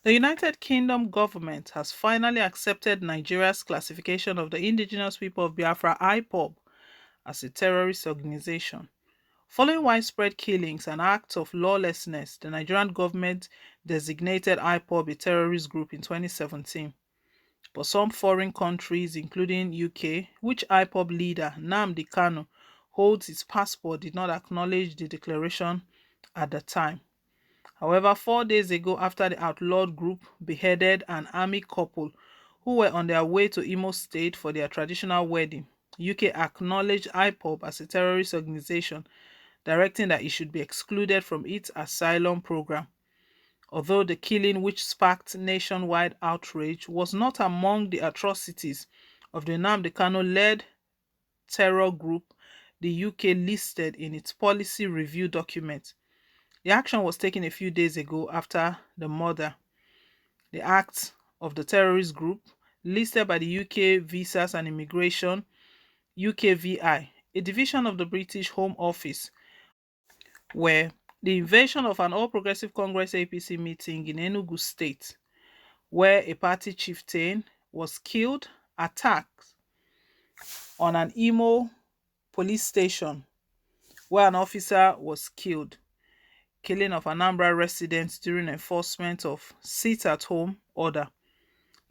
The United Kingdom government has finally accepted Nigeria's classification of the indigenous people of Biafra IPOB as a terrorist organization. Following widespread killings and acts of lawlessness, the Nigerian government designated IPOB a terrorist group in 2017. But some foreign countries, including UK, which IPOB leader Nnamdi Kanu holds its passport, did not acknowledge the declaration at the time. However, 4 days ago, after the outlawed group beheaded an army couple who were on their way to Imo State for their traditional wedding, UK acknowledged IPOB as a terrorist organization, directing that it should be excluded from its asylum program. Although the killing, which sparked nationwide outrage, was not among the atrocities of the Nnamdi Kanu-led terror group the UK listed in its policy review document. The action was taken a few days ago after the murder. The acts of the terrorist group, listed by the UK Visas and Immigration UKVI, a division of the British Home Office, were the invasion of an All Progressive Congress APC meeting in Enugu State, where a party chieftain was killed, attacked on an Imo police station, where an officer was killed, killing of Anambra residents during enforcement of sit-at-home order,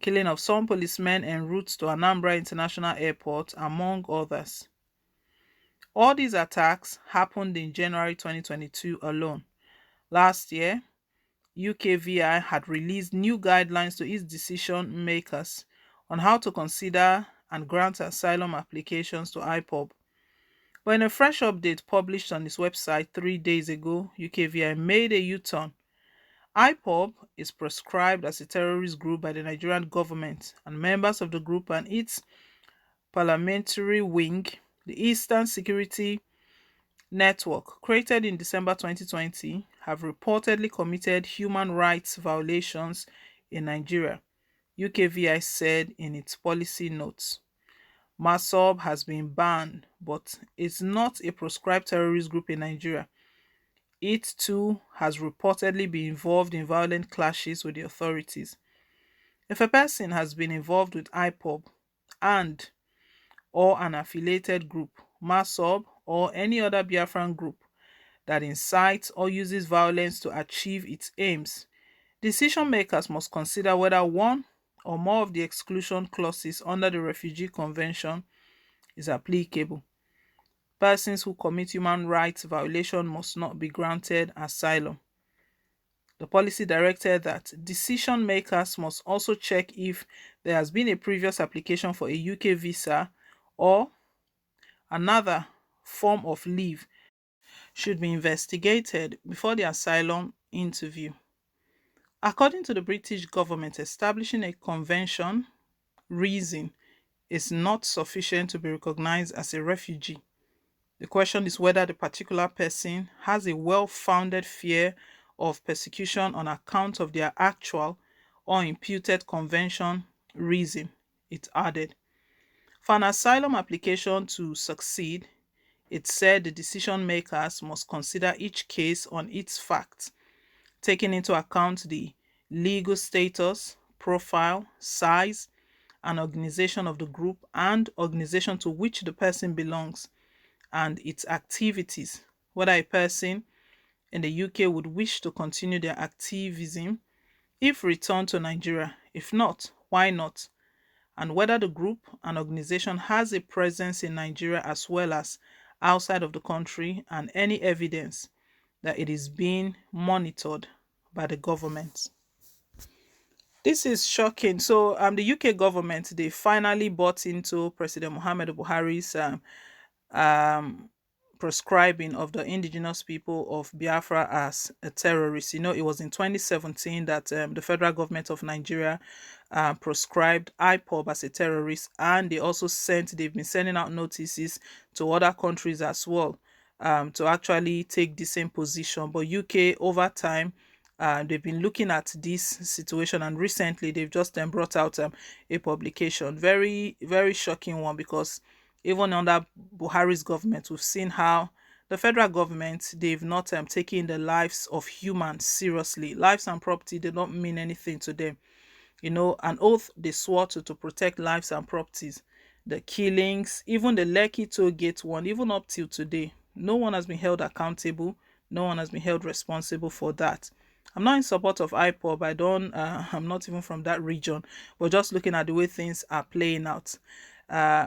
killing of some policemen en route to Anambra International Airport, among others. All these attacks happened in January 2022 alone. Last year, UKVI had released new guidelines to its decision makers on how to consider and grant asylum applications to IPOB. But in a fresh update published on its website 3 days ago, UKVI made a U-turn. IPOB is proscribed as a terrorist group by the Nigerian government, and members of the group and its parliamentary wing, the Eastern Security Network, created in December 2020, have reportedly committed human rights violations in Nigeria, UKVI said in its policy notes. MASOB has been banned, but it's not a proscribed terrorist group in Nigeria. It too has reportedly been involved in violent clashes with the authorities. If a person has been involved with IPOB and or an affiliated group, MASOB, or any other Biafran group that incites or uses violence to achieve its aims, decision makers must consider whether one or more of the exclusion clauses under the Refugee Convention is applicable. Persons who commit human rights violation must not be granted asylum. The policy directed that decision makers must also check if there has been a previous application for a UK visa or another form of leave should be investigated before the asylum interview. According to the British government, establishing a convention reason is not sufficient to be recognized as a refugee. The question is whether the particular person has a well-founded fear of persecution on account of their actual or imputed convention reason, it added. For an asylum application to succeed, it said the decision makers must consider each case on its facts, taking into account the legal status, profile, size, and organization of the group and organization to which the person belongs, and its activities, whether a person in the UK would wish to continue their activism if returned to Nigeria. If not, why not? And whether the group and organization has a presence in Nigeria as well as outside of the country, and any evidence that it is being monitored by the government. This is shocking. So, the UK government, they finally bought into President Muhammadu Buhari's um, proscribing of the indigenous people of Biafra as a terrorist. You know, it was in 2017 that the federal government of Nigeria proscribed IPOB as a terrorist, and they've been sending out notices to other countries as well to actually take the same position. But UK, over time, they've been looking at this situation, and recently they've just brought out a publication, very very shocking one, because even under Buhari's government, we've seen how The federal government, they've not taken the lives of humans seriously. Lives and property, they don't mean anything to them. An oath they swore to protect lives and properties. The killings, even the Lekki toll gate one, even up till today, no one has been held accountable. No one has been held responsible for that. I'm not in support of IPOB. I'm not even from that region. But just looking at the way things are playing out,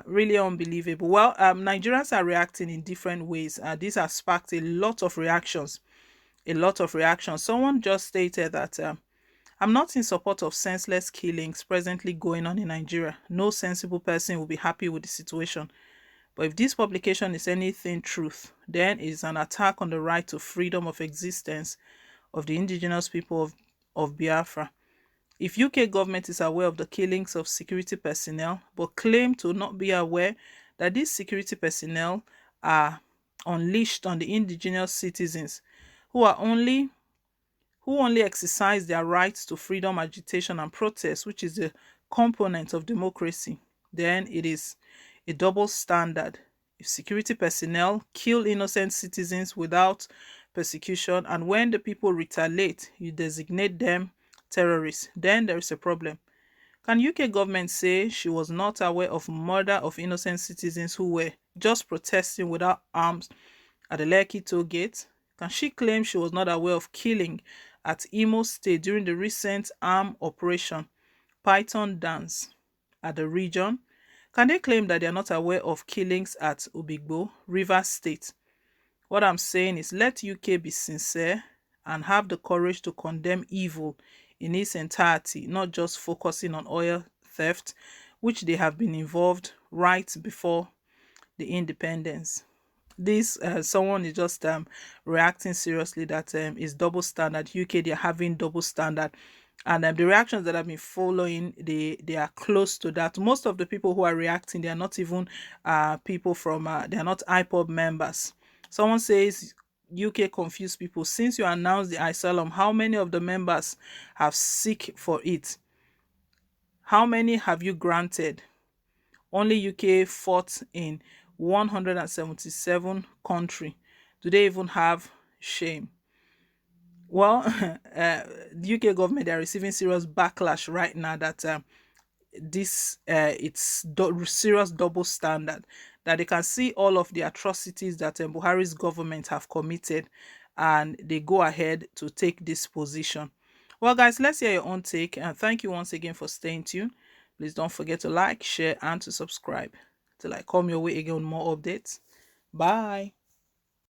really unbelievable. Well, Nigerians are reacting in different ways. This has sparked a lot of reactions. A lot of reactions. Someone just stated that I'm not in support of senseless killings presently going on in Nigeria. No sensible person will be happy with the situation. But if this publication is anything truth, then it is an attack on the right to freedom of existence of the indigenous people of Biafra. If UK government is aware of the killings of security personnel but claim to not be aware that these security personnel are unleashed on the indigenous citizens who only exercise their rights to freedom, agitation, and protest, which is a component of democracy, then it is a double standard. If security personnel kill innocent citizens without persecution, and when the people retaliate, you designate them terrorists, then there is a problem. Can UK government say she was not aware of murder of innocent citizens who were just protesting without arms at the Lekki toll gate? Can she claim she was not aware of killing at Imo State during the recent armed operation Python Dance at the region? Can they claim that they are not aware of killings at Obigbo, Rivers State? What I'm saying is, let UK be sincere and have the courage to condemn evil in its entirety, not just focusing on oil theft, which they have been involved right before the independence. This someone is just reacting seriously that is double standard. UK, they're having double standard, and the reactions that I've been following, they are close to that. Most of the people who are reacting, they are not even people from they are not IPOB members. Someone says UK confused people. Since you announced the asylum, how many of the members have seek for it? How many have you granted? Only UK fought in 177 country. Do they even have shame? Well, the UK government, they are receiving serious backlash right now that this it's serious double standard, that they can see all of the atrocities that Buhari's government have committed, and they go ahead to take this position. Well, guys, let's hear your own take, and thank you once again for staying tuned. Please don't forget to like, share, and to subscribe till I come your way again with more updates. Bye.